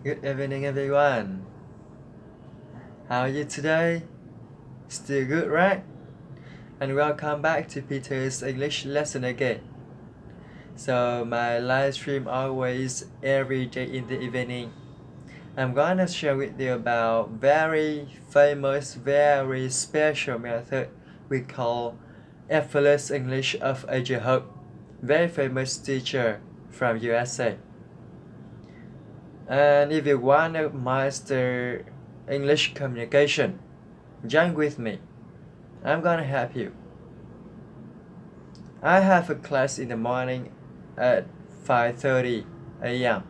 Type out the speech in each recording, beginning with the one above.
Good evening, everyone. How are you today? Still good, right? And welcome back to Peter's English lesson again. So, my live stream always every day in the evening. I'm gonna share with you about very famous, very special method we call effortless English of Hoge, very famous teacher from USA. And if you want to master English communication, join with me. I'm gonna help you. I have a class in the morning at 5:30 a.m.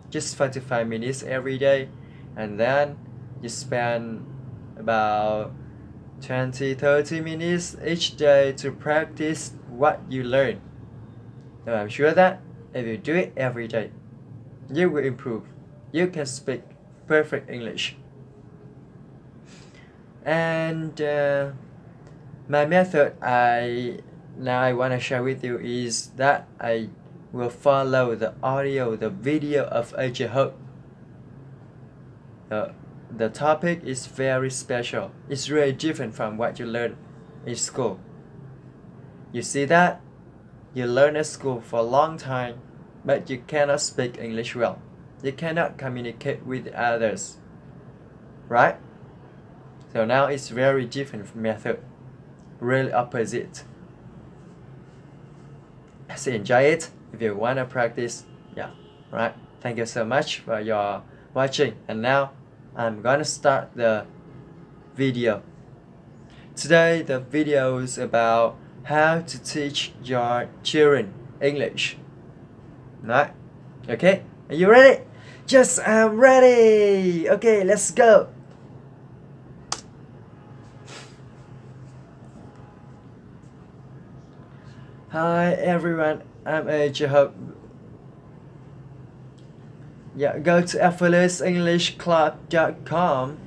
just 45 minutes every day, and then you spend about 20-30 minutes each day to practice what you learn. And I'm sure that if you do it every day, you will improve. You can speak perfect English. And my method I want to share with you is that I will follow the audio, the video of Hoge. The topic is very special. It's really different from what you learn in school. You see that? You learn at school for a long time, but you cannot speak English well. You cannot communicate with others, right? So now it's very different method, really opposite. So enjoy it if you wanna practice. Yeah, right. Thank you so much for your watching, and now I'm gonna start the video. Today the video is about how to teach your children English. Right? Okay, are you ready? Yes, I'm ready. Okay, let's go. Hi everyone, I'm Hoge. Yeah, go to effortlessenglishclub.com.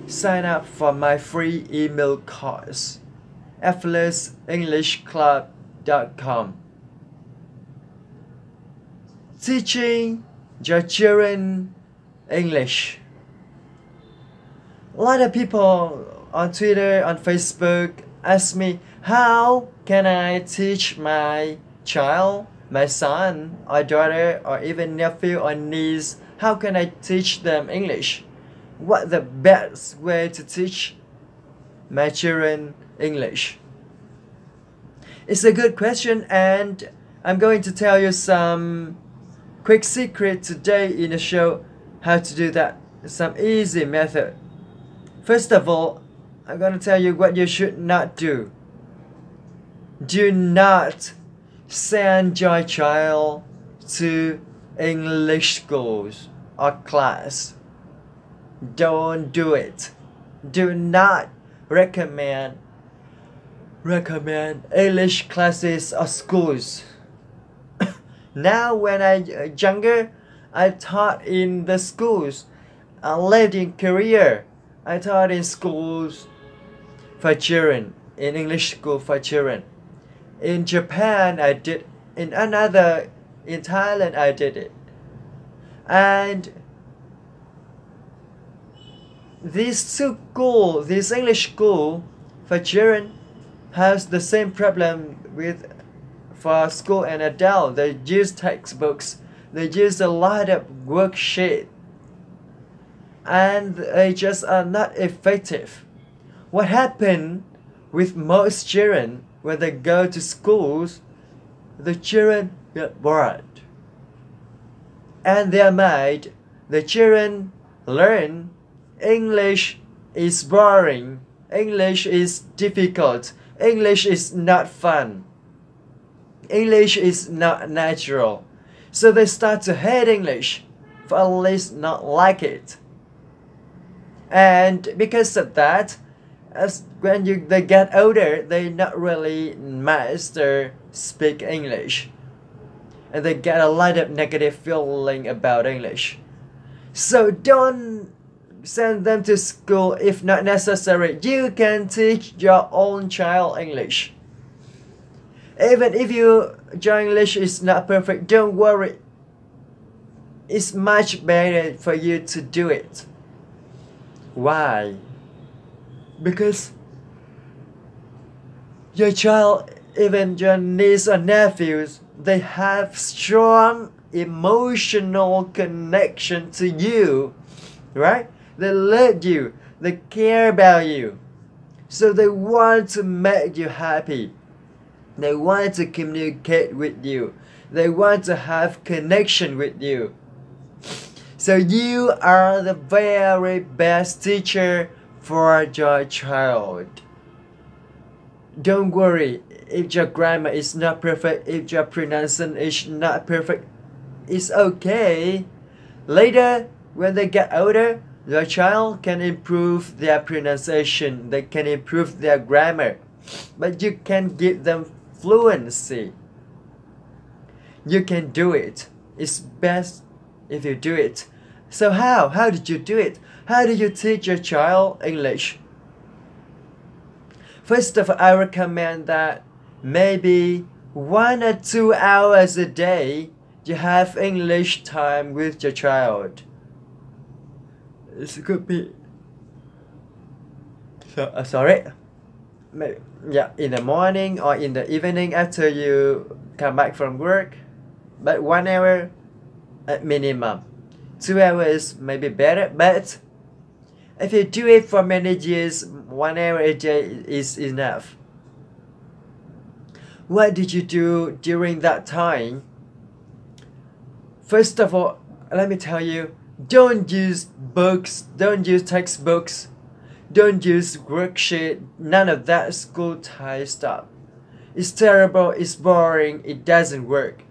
Sign up for my free email course. effortlessenglishclub.com. Teaching your children English. A lot of people on Twitter, on Facebook ask me, how can I teach my child, my son or daughter or even nephew or niece, how can I teach them English? What the best way to teach my children English? It's a good question, and I'm going to tell you some quick secret today in the show how to do that. Some easy method. First of all, I'm going to tell you what you should not do. Do not send your child to English schools or class. Don't do it. Do not recommend English classes or schools. Now when I younger, I taught in the schools. I lived in Korea. I taught in schools for children, in English school for children. In Japan, I did. In Thailand, I did it. And this English school for children has the same problem with for school and adult. They use textbooks. They use a lot of worksheet, and they just are not effective. What happened with most children when they go to schools? The children get bored, and their mind, the children learn English is boring, English is difficult, English is not fun, English is not natural. So they start to hate English, or at least not like it. And because of that, when they get older, they not really master speak English, and they get a lot of negative feeling about English. So don't send them to school if not necessary. You can teach your own child English. Even if your English is not perfect, don't worry. it's much better for you to do it. Why? Because your child, even your niece or nephews, they have strong emotional connection to you, right? They love you, they care about you, so they want to make you happy. They want to communicate with you. They want to have connection with you. So you are the very best teacher for your child. Don't worry if your grammar is not perfect, if your pronunciation is not perfect. It's okay. Later, when they get older, your child can improve their pronunciation, they can improve their grammar, but you can give them fluency. You can do it. It's best if you do it. So how did you do it? How do you teach your child English? First of all, I recommend that maybe 1 or 2 hours a day you have English time with your child. It could be sorry. Maybe, yeah, in the morning or in the evening after you come back from work. But 1 hour at minimum. 2 hours may be better, but if you do it for many years, 1 hour a day is enough. What did you do during that time? First of all, let me tell you, don't use books, don't use textbooks, don't use worksheet, none of that school type stuff. It's terrible, it's boring, it doesn't work.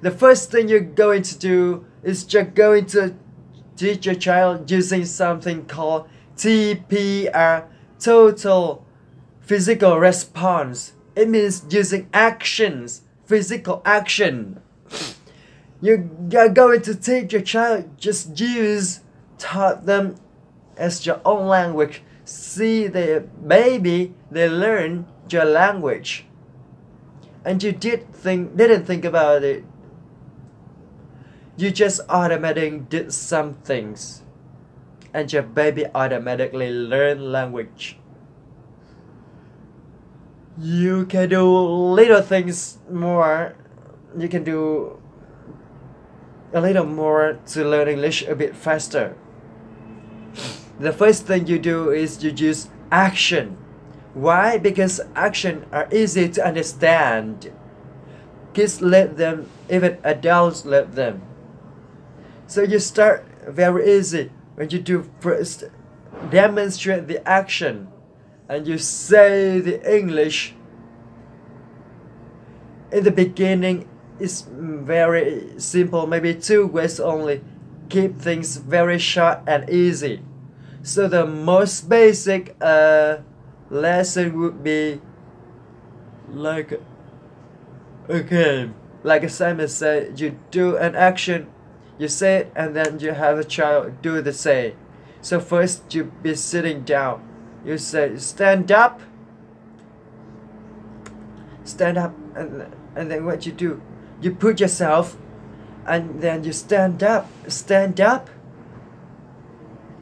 The first thing you're going to do is just going to teach your child using something called TPR, total physical response. It means using actions, physical action. You're going to teach your child, just taught them as your own language. See, they learn your language. And you didn't think about it. You just automatically did some things. And your baby automatically learn language. You can do little things more. You can do a little more to learn English a bit faster. The first thing you do is you use action. Why? Because action are easy to understand. Kids let them, even adults let them. So you start very easy. When you do first, demonstrate the action and you say the English. In the beginning, it's very simple, maybe 2 words only. Keep things very short and easy. So the most basic lesson would be like, okay, like Simon said, you do an action, you say it, and then you have a child do the same. So first you be sitting down, you say stand up, and then what you do, you put yourself, and then you stand up.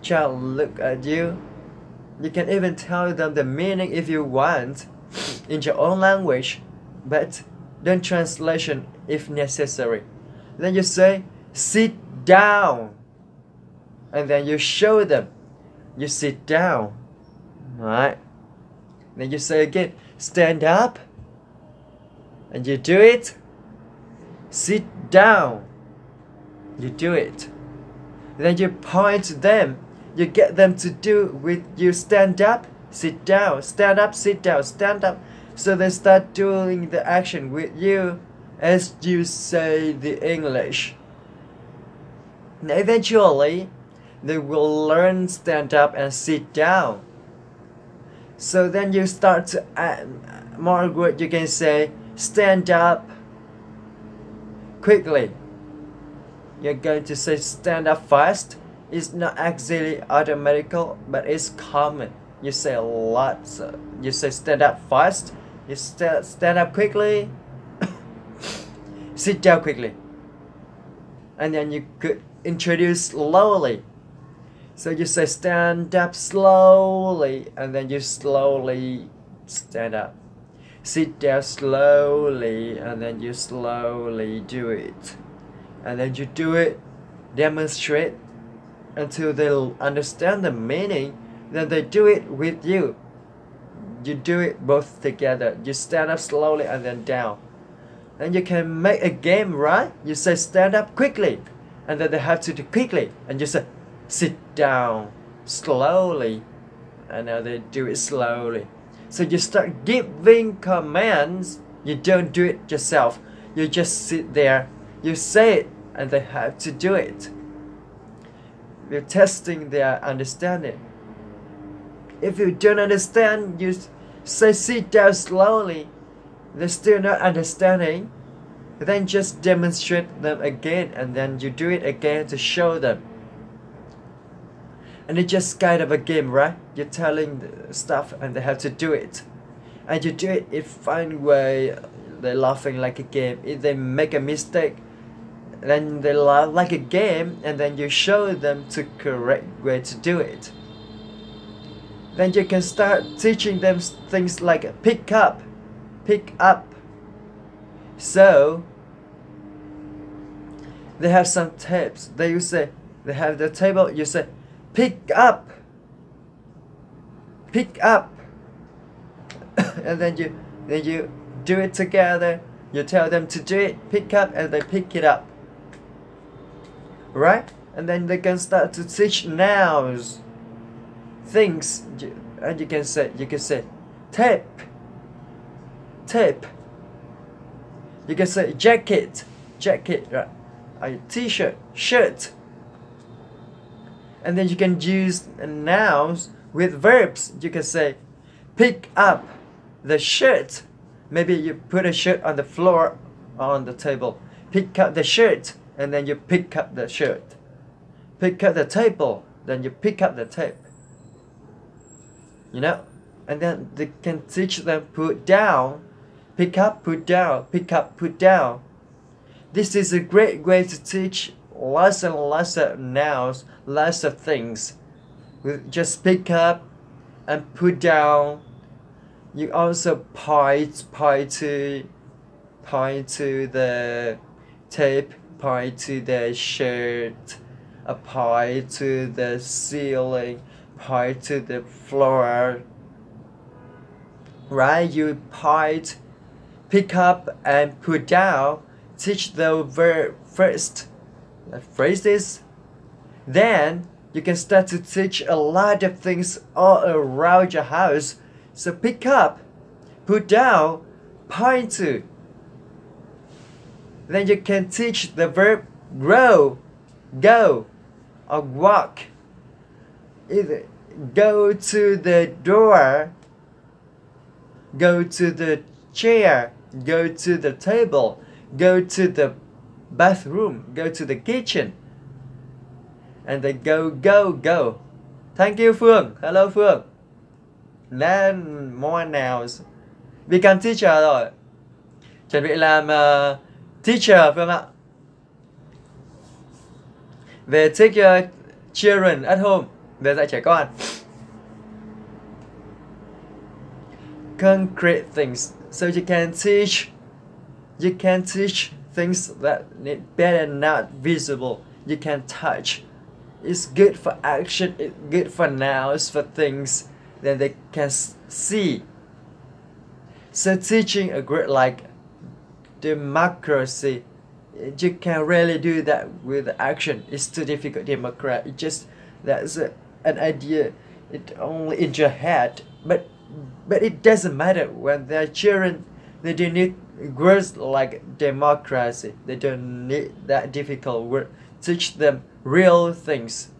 Child look at you. You can even tell them the meaning if you want in your own language, but don't translation if necessary. Then you say sit down, and then you show them you sit down, right? Then you say again stand up, and you do it. Sit down, you do it. Then you point to them, you get them to do with you. Stand up, sit down, stand up, sit down, stand up. So they start doing the action with you as you say the English. And eventually, they will learn stand up and sit down. So then you start to add more words. You can say stand up quickly. You're going to say stand up fast. It's not actually automatical, but it's common. You say a lot. So you say stand up fast. You stand up quickly. Sit down quickly. And then you could introduce slowly. So you say stand up slowly, and then you slowly stand up. Sit down slowly, and then you slowly do it. And then you do it, demonstrate until they'll understand the meaning. Then they do it with you. You do it both together. You stand up slowly and then down. And you can make a game, right? You say stand up quickly, and then they have to do quickly, and you say sit down slowly, and now they do it slowly. So you start giving commands. You don't do it yourself. You just sit there, you say it, and they have to do it. You're testing their understanding. If you don't understand, you say sit down slowly, they're still not understanding, then just demonstrate them again, and then you do it again to show them. And it's just kind of a game, right? You're telling the stuff and they have to do it. And you do it in a fun way. They're laughing like a game. If they make a mistake, then they laugh like a game, and then you show them the correct way to do it. Then you can start teaching them things like pick up. So they have some tapes. You say they have the table. You say pick up, and then you do it together. You tell them to do it, pick up, and they pick it up. Right? And then they can start to teach nouns, things, and you can say tape. You can say jacket, right? A t-shirt, shirt. And then you can use nouns with verbs. You can say pick up the shirt. Maybe you put a shirt on the floor, on the table. Pick up the shirt, and then you pick up the shirt. Pick up the table, then you pick up the tape. You know? And then they can teach them put down, pick up, put down, pick up, put down. This is a great way to teach lots and lots of nouns, lots of things. Just pick up and put down. You also point to the tape, point to the shirt, point to the ceiling, point to the floor. Right? You point, pick up and put down. Teach the verb first, the phrases. Then you can start to teach a lot of things all around your house. So pick up, put down, point to. Then you can teach the verb grow, go, or walk. Either go to the door, go to the chair, go to the table, go to the bathroom, go to the kitchen. And they go. Thank you, Phương. Hello, Phương. Learn more nouns. Become teacher rồi. Chuẩn bị làm teacher, Phương ạ. Về take your children at home. Về dạy trẻ con. Concrete things. So you can teach things that need better not visible. You can touch. It's good for action. It's good for nouns, for things that they can see. So teaching a group like democracy, you can really do that with action. It's too difficult. Democrat, it just that's an idea. It only in your head, but it doesn't matter when they're children. They don't need words like democracy. They don't need that difficult word. Teach them real things.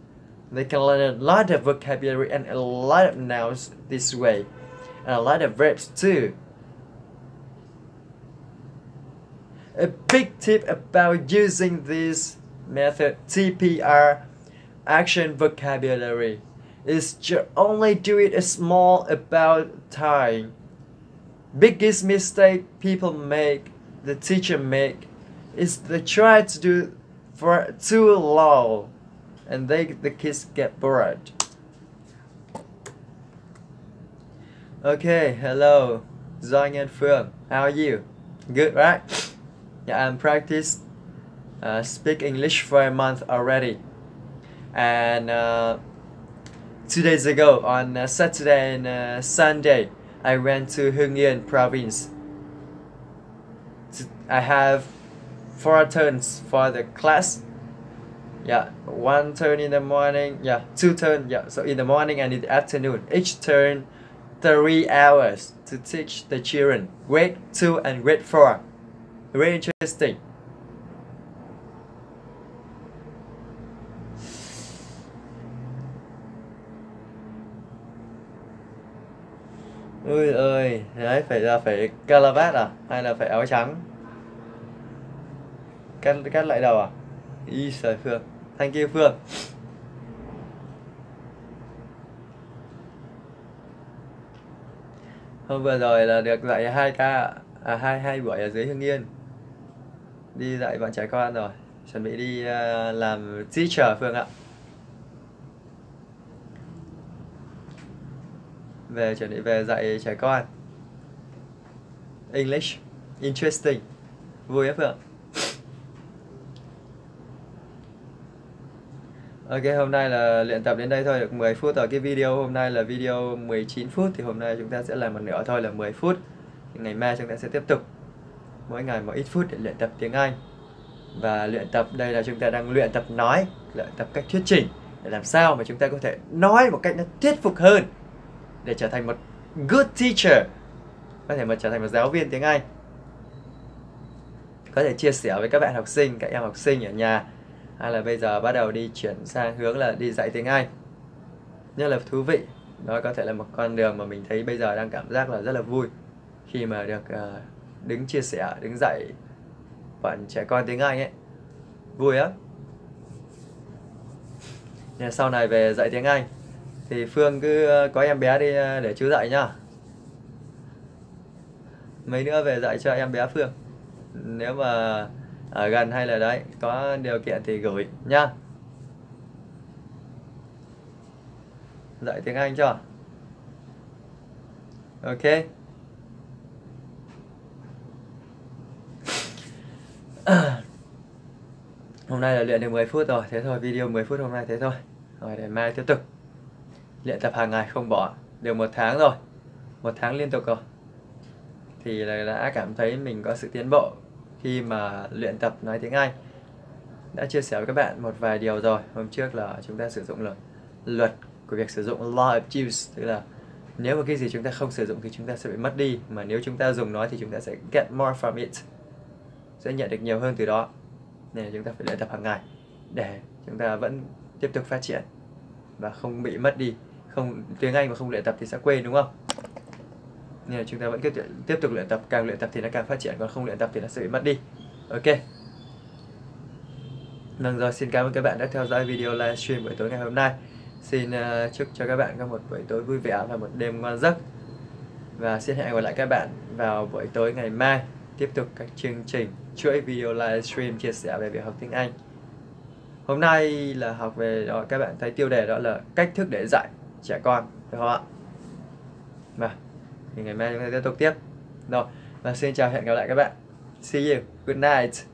They can learn a lot of vocabulary and a lot of nouns this way, and a lot of verbs too. A big tip about using this method, TPR, action vocabulary, is to only do it a small about time. Biggest mistake people make, the teacher make, is they try to do for too long and the kids get bored. Okay, hello, Doanh and Phương. How are you? Good, right? Yeah, I'm practice speak English for a month already. And 2 days ago, on Saturday and Sunday, I went to Hoge province. I have 4 turns for the class. Yeah, 1 turn in the morning. Yeah, 2 turns. Yeah, so in the morning and in the afternoon. Each turn 3 hours to teach the children grade 2 and grade 4. Very interesting. Ôi ơi, đấy phải calavat à? Hay là phải áo trắng? Cắt lại đầu à? Y trời Phương. Thank you Phương. Hôm vừa rồi là được dạy 2 buổi ở dưới Hưng Yên. Đi dạy bọn trẻ con rồi. Chuẩn bị đi làm teacher Phương ạ. Chuẩn bị về dạy trẻ con. English. Interesting. Vui á Phương. Ok, hôm nay là luyện tập đến đây thôi, được 10 phút rồi. Cái video hôm nay là video 19 phút. Thì hôm nay chúng ta sẽ làm một nửa thôi là 10 phút. Ngày mai chúng ta sẽ tiếp tục mỗi ngày một ít phút để luyện tập tiếng Anh. Và luyện tập đây là chúng ta đang luyện tập nói, luyện tập cách thuyết trình, để làm sao mà chúng ta có thể nói một cách nó thuyết phục hơn, để trở thành một good teacher, có thể trở thành một giáo viên tiếng Anh, có thể chia sẻ với các bạn học sinh, các em học sinh ở nhà, hay là bây giờ bắt đầu đi chuyển sang hướng là đi dạy tiếng Anh. Rất là thú vị. Đó có thể là một con đường mà mình thấy bây giờ đang cảm giác là rất là vui, khi mà được đứng chia sẻ, đứng dạy bọn trẻ con tiếng Anh ấy. Vui á. Sau này về dạy tiếng Anh thì Phương cứ có em bé đi để chú dạy nhá. Mấy nữa về dạy cho em bé Phương. Nếu mà ở gần hay là đấy có điều kiện thì gửi nhá. Dạy tiếng Anh cho. Ok. Hôm nay là luyện được 10 phút rồi. Thế thôi, video 10 phút hôm nay thế thôi. Rồi để mai tiếp tục luyện tập hàng ngày không bỏ. Được 1 tháng rồi, 1 tháng liên tục rồi, thì là đã cảm thấy mình có sự tiến bộ khi mà luyện tập nói tiếng Anh. Đã chia sẻ với các bạn một vài điều rồi. Hôm trước là chúng ta sử dụng là luật của việc sử dụng law of use, tức là nếu mà cái gì chúng ta không sử dụng thì chúng ta sẽ bị mất đi, mà nếu chúng ta dùng nó thì chúng ta sẽ get more from it, sẽ nhận được nhiều hơn từ đó. Nên là chúng ta phải luyện tập hàng ngày để chúng ta vẫn tiếp tục phát triển và không bị mất đi. Tiếng Anh mà không luyện tập thì sẽ quên, đúng không? Nên là chúng ta vẫn tiếp tục luyện tập, càng luyện tập thì nó càng phát triển, còn không luyện tập thì nó sẽ bị mất đi. Ok. Vâng rồi, xin cảm ơn các bạn đã theo dõi video livestream buổi tối ngày hôm nay. Xin chúc cho các bạn có một buổi tối vui vẻ và một đêm ngon giấc. Và xin hẹn gặp lại các bạn vào buổi tối ngày mai, tiếp tục các chương trình chuỗi video livestream chia sẻ về việc học tiếng Anh. Hôm nay là học về đó, các bạn thấy tiêu đề đó là cách thức để dạy trẻ con, được không ạ? Và thì ngày mai chúng ta tiếp tục tiếp. Rồi, và xin chào, hẹn gặp lại các bạn. See you. Good night.